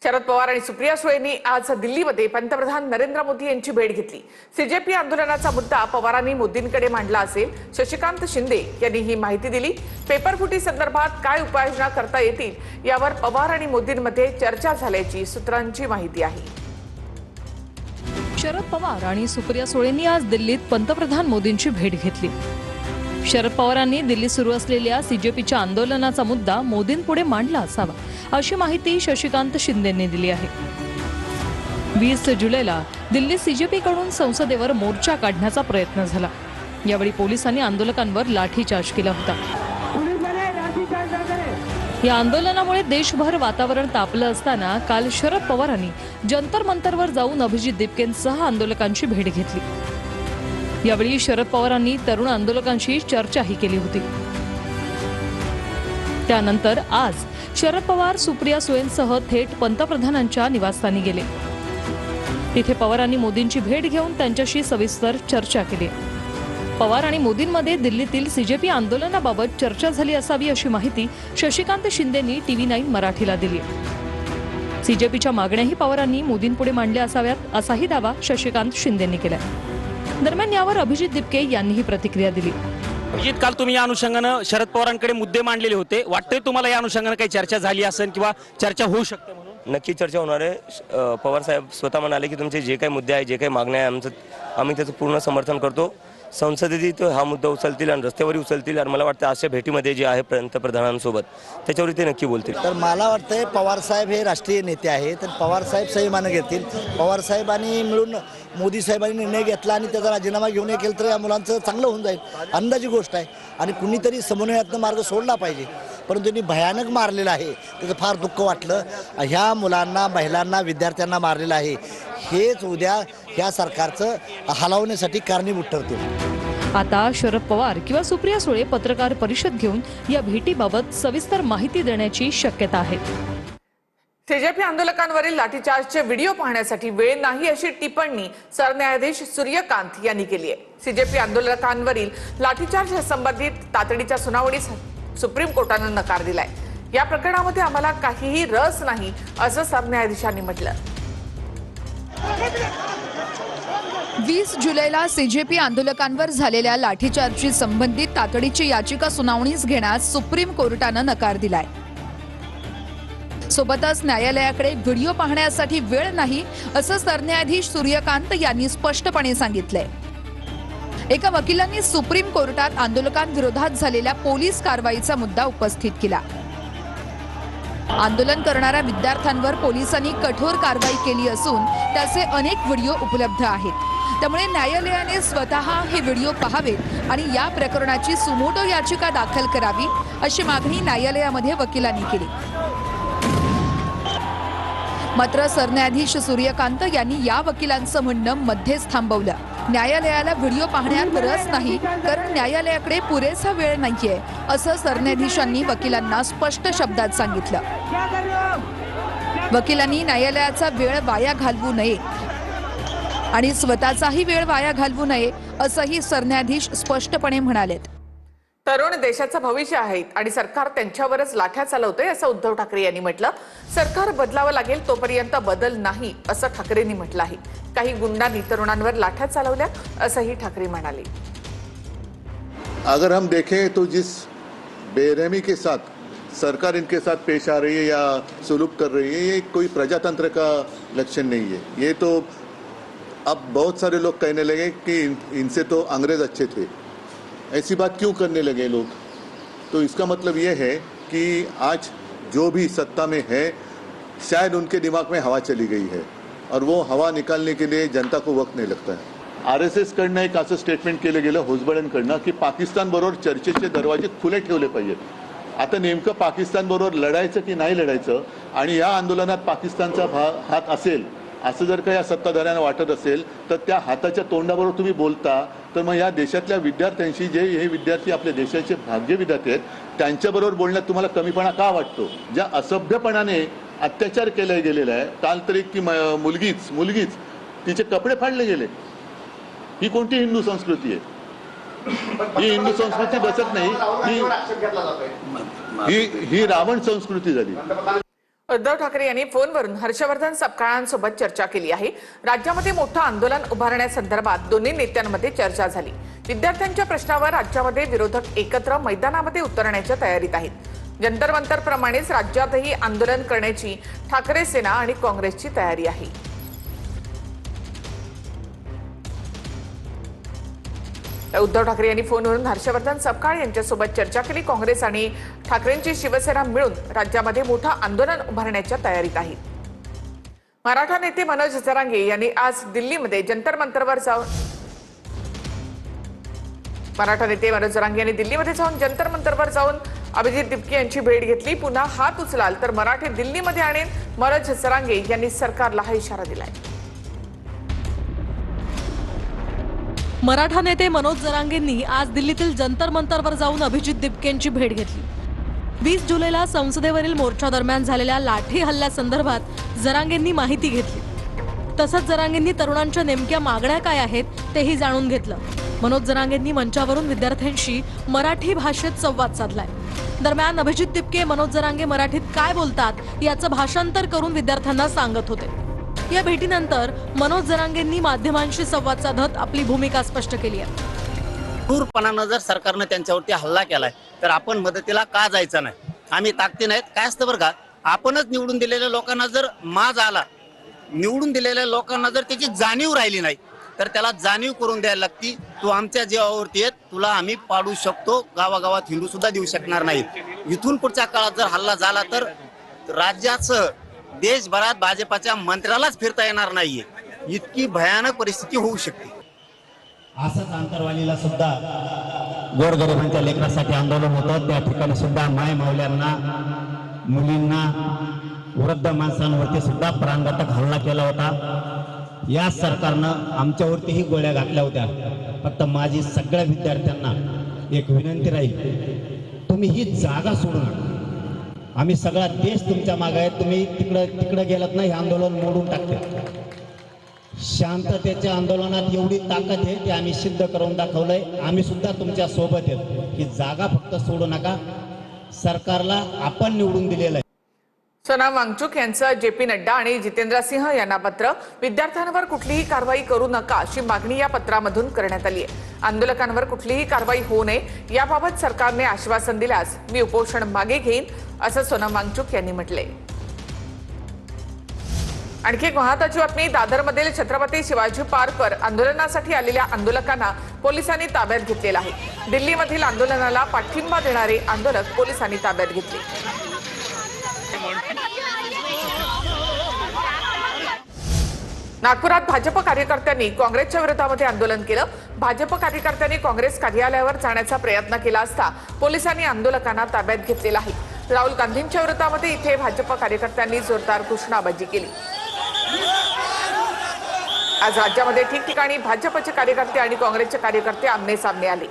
शरद पवार आणि सुप्रिया सुळेंनी आज दिल्लीमध्ये पंतप्रधान नरेंद्र मोदी यांची भेट घेतली। सीजेपी आंदोलनाचा मुद्दा पवारांनी मोदींकडे मांडला असेल, शशिकांत शिंदे यांनी ही माहिती दिली। पेपरफुटी संदर्भात काय उपाययोजना करता येतील यावर पवार आणि मोदींमध्ये चर्चा झाल्याची सूत्रांची माहिती आहे। शरद पवार आणि सुप्रिया सुळेंनी आज दिल्लीत पंतप्रधान मोदींची भेट घेतली। शरद पवारांनी दिल्लीत सुरू असलेल्या सीजेपीच्या आंदोलनाचा मुद्दा मोदींपुढे मांडला असावा अशी माहिती शशिकांत शिंदेंनी दिली आहे। 20 जुलैला दिल्लीत सीजेपीकडून संसदेवर मोर्चा काढण्याचा प्रयत्न झाला। यावेळी पोलिसांनी आंदोलकांवर लाठीचार्ज केला होता। या आंदोलनामुळे देशभर वातावरण तापलं असताना काल शरद पवारांनी जंतर मंतरवर जाऊन अभिजित दीपकेंसह आंदोलकांची भेट घेतली। यावेळी शरद पवारांनी तरुण आंदोलकांशी चर्चाही केली होती। त्यानंतर आज शरद पवार सुप्रिया सुळेंसह थेट पंतप्रधानांच्या निवासस्थानी गेले। तिथे पवारांनी मोदींची भेट घेऊन त्यांच्याशी सविस्तर चर्चा केली। पवार आणि मोदींमध्ये दिल्लीतील सीजेपी आंदोलनाबाबत चर्चा झाली असावी अशी माहिती शशिकांत शिंदेंनी TV9 मराठीला दिली। सीजेपीच्या मागण्याही पवारांनी मोदींपुढे मांडल्या असाव्यात असाही दावा शशिकांत शिंदेंनी केला। दरम्यान यावर अभिजित दीपके यांनीही प्रतिक्रिया दिली। अभिजित, काल तुम्ही या अनुषंगानं शरद पवारांकडे मुद्दे मांडलेले होते, वाटतंय तुम्हाला या अनुषंगानं काही चर्चा झाली असेल किंवा चर्चा होऊ शकते म्हणून? नक्की चर्चा होणार आहे। पवार साहेब स्वतः म्हणाले की तुमचे जे काही मुद्दे आहेत, जे काही मागण्या आहे, आम्ही त्याचं पूर्ण समर्थन करतो। संसदेत हा मुद्दा उचलतील आणि रस्त्यावरही उचलतील आणि मला वाटतं अशा भेटीमध्ये जे आहे पंतप्रधानांसोबत त्याच्यावर ते नक्की बोलतील। तर मला वाटतंय पवार साहेब हे राष्ट्रीय नेते आहेत, तर पवार साहेब संयमानं घेतील। पवार साहेबांनी मिळून मोदी साहेबांनी निर्णय घेतला आणि त्याचा राजीनामा घेऊन केलं तर या मुलांचं चांगलं होऊन जाईल, अंदाजी गोष्ट आहे। आणि कुणीतरी समन्वयातनं मार्ग सोडला पाहिजे, परंतु त्यांनी भयानक मारलेलं आहे, त्याचं फार दुःख वाटलं। ह्या मुलांना, महिलांना, विद्यार्थ्यांना मारलेलं आहे, हेच उद्या ह्या सरकारचं हलवण्यासाठी कारणीभूत ठरतील। आता शरद पवार किंवा सुप्रिया सुळे पत्रकार परिषद घेऊन या भेटीबाबत सविस्तर माहिती देण्याची शक्यता आहे। सीजेपी आंदोलकांवरील लाठीचार्जचे व्हिडिओ पाहण्यासाठी वेळ नाही अशी टिप्पणी सरन्यायाधीश सूर्यकांत यांनी केली आहे। सीजेपी आंदोलकांवरील लाठीचार्ज संबंधित तातडीच्या सुनावणीस सुप्रीम कोर्टानं नकार दिलाय। या प्रकरणामध्ये आम्हाला काहीही रस नाही असं सरन्यायाधीशांनी म्हटलं। 20 जुलैला सीजेपी आंदोलकांवर झालेल्या लाठीचार्जशी संबंधित तातडीची याचिका सुनावणीस घेण्यास सुप्रीम कोर्टानं नकार दिलाय। सोबतच न्यायालयाकडे व्हिडिओ पाहण्यासाठी वेळ नाही असं सरन्यायाधीश सूर्यकांत यांनी स्पष्टपणे सांगितलंय। एका वकिलांनी सुप्रीम कोर्टात आंदोलकांविरोधात झालेल्या पोलीस कारवाईचा मुद्दा उपस्थित केला। आंदोलन करणाऱ्या विद्यार्थ्यांवर पोलिसांनी कठोर कारवाई केली असून त्याचे अनेक व्हिडिओ उपलब्ध आहेत। त्यामुळे न्यायालयाने स्वतः हे व्हिडिओ पाहावेत आणि या प्रकरणाची सुमोटो याचिका दाखल करावी अशी मागणी न्यायालयामध्ये वकिलांनी केली। मात्र सरन्यायाधीश सूर्यकांत यांनी या वकिलांचं म्हणणं मध्येच थांबवलं। न्यायालयाला व्हिडिओ पाहण्यात रस नाही, कारण न्यायालयाकडे पुरेसा वेळ नाहीये असं सरन्यायाधीशांनी वकिलांना स्पष्ट शब्दात सांगितलं। वकिलांनी न्यायालयाचा वेळ वाया घालवू नये आणि स्वतःचाही वेळ वाया घालवू नये असंही सरन्यायाधीश स्पष्टपणे म्हणालेत। तरुण देशाचं भविष्य आहेत आणि सरकार त्यांच्यावरच लाठ्या चालवतंय असं उद्धव ठाकरे यांनी म्हटलं। सरकार बदलावं लागेल तोपर्यंत बदल नाही असं ठाकरेंनी म्हटलं आहे। काही गुंडांनी तरुणांवर लाठ्या चालवल्या असंही ठाकरे म्हणाले। अगर हम देखें तो जिस बेरहमी के साथ सरकार इनके साथ पेश आ रही है या सुलूक कर रही है, ये कोई प्रजातंत्र का लक्षण नहीं है। ये तो अब बहुत सारे लोग कहने लगे कि इनसे तो अंग्रेज अच्छे थे, ऐसी बात क्यों करने लगे लोग। तो इसका मतलब ये है कि आज जो भी सत्ता में है शायद उनके दिमाग में हवा चली गई है और वो हवा निकालने के लिए जनता को वक्त नहीं लगता है। RSS कडनं एक असं स्टेटमेंट केलं गेलं होसबळेंकडनं की पाकिस्तान बरोबर चर्चेचे दरवाजे खुले ठेवले पाहिजेत। आता नेमकं पाकिस्तान बरोबर लढायचं की नाही लढायचं आणि या आंदोलनात पाकिस्तानचा हात असेल असं जर का या सत्ताधाऱ्यांना वाटत असेल तर त्या हाताच्या तोंडाबरोबर तुम्ही बोलता तर मग या देशातल्या विद्यार्थ्यांशी, जे हे विद्यार्थी आपल्या देशाचे भाग्य विधाते आहेत, त्यांच्याबरोबर बोलण्यात तुम्हाला कमीपणा का वाटतो? ज्या असभ्यपणाने अत्याचार केला गेलेला आहे, काल तर एक की मुलगीच तिचे कपडे फाडले गेले, ही कोणती हिंदू संस्कृती आहे? ही हिंदू संस्कृती बसत नाही, ही रावण संस्कृती झाली। उद्धव ठाकरे यांनी फोनवरून हर्षवर्धन सपकाळांसोबत चर्चा केली आहे. राज्यामध्ये मोठं आंदोलन उभारण्यासंदर्भात दोन्ही नेत्यांमध्ये चर्चा झाली. विद्यार्थ्यांच्या प्रश्नावर राज्यामध्ये विरोधक एकत्र मैदानामध्ये उतरण्याच्या तयारीत आहेत. जंतर मंतर प्रमाणेच राज्यातही आंदोलन करण्याची ठाकरे सेना आणि काँग्रेसची तयारी आहे. उद्धव ठाकरे यांनी फोनवरून हर्षवर्धन सपकाळ यांच्यासोबत चर्चा केली. काँग्रेस आणि ठाकरेंची शिवसेना मिळून राज्यामध्ये मोठं आंदोलन उभारण्याच्या तयारीत आहे. मराठा नेते मनोज जरांगे यांनी आज दिल्लीमध्ये जंतर मंतरवर जाऊन जंतर मंतरवर जाऊन अभिजित दिपके यांची भेट घेतली. पुन्हा हात उचलाल तर मराठे दिल्लीमध्ये आणेन, मनोज जरांगे यांनी सरकारला हा इशारा दिलाय. मराठा नेते मनोज जरांगेंनी आज दिल्लीतील जंतर मंतरवर जाऊन अभिजित दिपकेंची भेट घेतली. 20 जुलैला संसदेवरील मोर्चा दरम्यान झालेल्या लाठी हल्ल्यासंदर्भात जरांगेंनी माहिती घेतली. तसंच जरांगेंनी तरुणांच्या नेमक्या मागण्या काय आहेत तेही जाणून घेतलं. मनोज जरांगेंनी मंचावरून विद्यार्थ्यांशी मराठी भाषेत संवाद साधलाय. दरम्यान अभिजित दिपके मनोज जरांगे मराठीत काय बोलतात याचं भाषांतर करून विद्यार्थ्यांना सांगत होते. या भेटीनंतर मनोज जरांगेंनी माध्यमांशी संवाद साधत आपली भूमिका स्पष्ट केली आहे. क्रूरपणानं जर सरकारनं त्यांच्यावरती हल्ला केलाय तर आपण मदतीला का जायचं नाही? आम्ही ताकदी नाहीत. काय असतं बरं का, आपणच निवडून दिलेल्या लोकांना जर माज आला, निवडून दिलेल्या लोकांना जर त्याची जाणीव राहिली नाही तर त्याला जाणीव करून द्यायला लागती. तू आमच्या जीवावरती येत, तुला आम्ही पाडू शकतो, गावागावात हिंडू सुद्धा देऊ शकणार नाहीत. इथून पुढच्या काळात जर हल्ला झाला तर राज्याचं देशभरात भाजपाच्या मंत्र्यालाच फिरता येणार नाहीये. इतकी भयानक परिस्थिती होऊ शकते. असंच आंतरवालीला सुद्धा गोरगरिबांच्या लेकरासाठी आंदोलन होतं. त्या ठिकाणी सुद्धा माय मावल्यांना, मुलींना, वृद्ध माणसांवरती सुद्धा प्राणघातक हल्ला केला होता. या सरकारनं आमच्यावरतीही गोळ्या घातल्या होत्या. फक्त माझी सगळ्या विद्यार्थ्यांना एक विनंती राहील, तुम्ही ही जागा सोडू नका. आम्ही सगळा देश तुमच्या मागे आहे. तुम्ही तिकडं गेलात ना, हे आंदोलन मोडून टाकते. शांततेच्या आंदोलनात एवढी ताकद आहे ते आम्ही सिद्ध करून दाखवलंय. आम्ही सुद्धा तुमच्या सोबत आहेत. ही जागा फक्त सोडू नका. सरकारला आपण निवडून दिलेलं आहे. सोनम वांगचुक यांचं जेपी नड्डा आणि जितेंद्र सिंह यांना पत्र. विद्यार्थ्यांवर कुठलीही कारवाई करू नका अशी मागणी या पत्रामधून करण्यात आली आहे. आंदोलकांवर कुठलीही कारवाई होऊ नये याबाबत सरकारने आश्वासन दिल्यास मी उपोषण मागे घेईन असं सोनम वांगचुक यांनी म्हटलंय. आणखी एक महत्त्वाची बातमी. दादरमधील छत्रपती शिवाजी पार्कवर आंदोलनासाठी आलेल्या आंदोलकांना पोलिसांनी ताब्यात घेतलेलं आहे. दिल्लीमधील आंदोलनाला पाठिंबा देणारे आंदोलक पोलिसांनी ताब्यात घेतले. नागपुरात भाजप कार्यकर्त्यांनी काँग्रेसच्या विरोधामध्ये आंदोलन केलं. भाजप कार्यकर्त्यांनी काँग्रेस कार्यालयावर जाण्याचा प्रयत्न केला असता पोलिसांनी आंदोलकांना ताब्यात घेतलेलं आहे. राहुल गांधींच्या विरोधामध्ये इथे भाजप कार्यकर्त्यांनी जोरदार घोषणाबाजी केली. आज राज्यामध्ये ठिकठिकाणी भाजपचे कार्यकर्ते आणि काँग्रेसचे कार्यकर्ते आमने सामने आले.